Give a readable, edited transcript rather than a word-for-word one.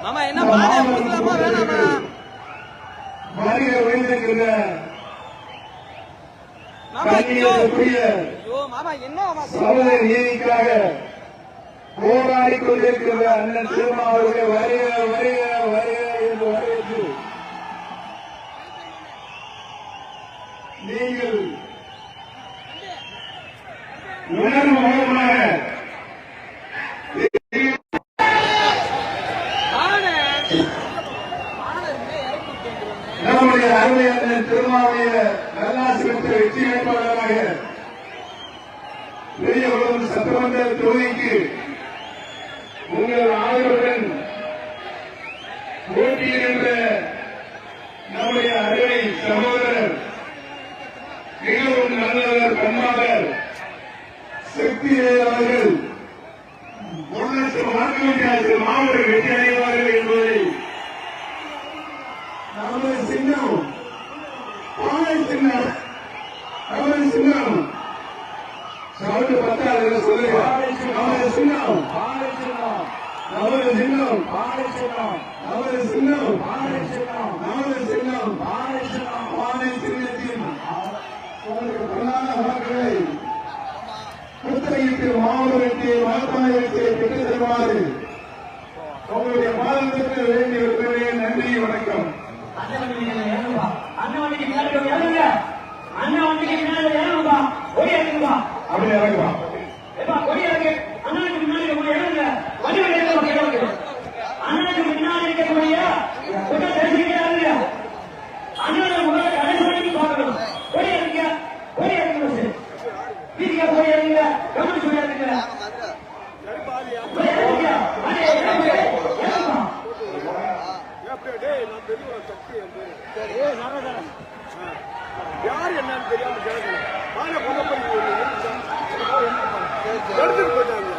மாமா என்ன மாலை கொடுக்கலாமா வேணாமா? வருகை உயர்ந்திருக்கின்ற சமூக நீதிக்காக போராடி கொண்டிருக்கின்ற அண்ணன் திருமாவளவனை வருக வருக வருக என்று வரவேற்று நீங்கள் உணர்வு மூலமாக நம்முடைய அருமையான திருமாவளைய நல்லாசி பெற்ற வெற்றி வேட்பாளராக பெரியகுளம் சட்டமன்ற தொகுதிக்கு உங்கள் ஆதரவுடன் போட்டியிடுகின்ற நம்முடைய அருமை சகோதரர் மிகவும் நல்லவர் பண்பாளர் சக்தி அவர்கள் 1,00,000 வாக்குகள் மாவட்ட வெற்றி அடைவார்கள் என்பதை நமது சின்னம் பானை சின்னம் நமது சின்னம் சவுண்டு பத்தாது சொல்லுங்க. நமது சின்னம் பானை சின்னம் நமது சின்னம் பானை சின்னம் நமது சின்னம் பானை சின்னம் நமது சின்னம் பானை சின்னம் பானை சின்னத்தின் உங்களுக்கு பிரதான வாக்குகளை குத்தகைக்கு மாவட்டத்தை மகத்தாயத்தை பெற்றுத் தருமாறு உங்களுடைய பாதத்திற்கு வேண்டி இருக்கிறேன். நன்றி, வணக்கம். அப்படி இறங்குவா அண்ணனுக்கு முன்னாடி இருக்கக்கூடிய அண்ணன் கடைசி பார்க்கணும். போய் இறங்க போய் இறங்க வீதியா போய் இறங்க கவனிச்சு போய் இறங்க யார் என்னன்னு தெரியாம எடுத்துட்டு போயிட்டாங்க.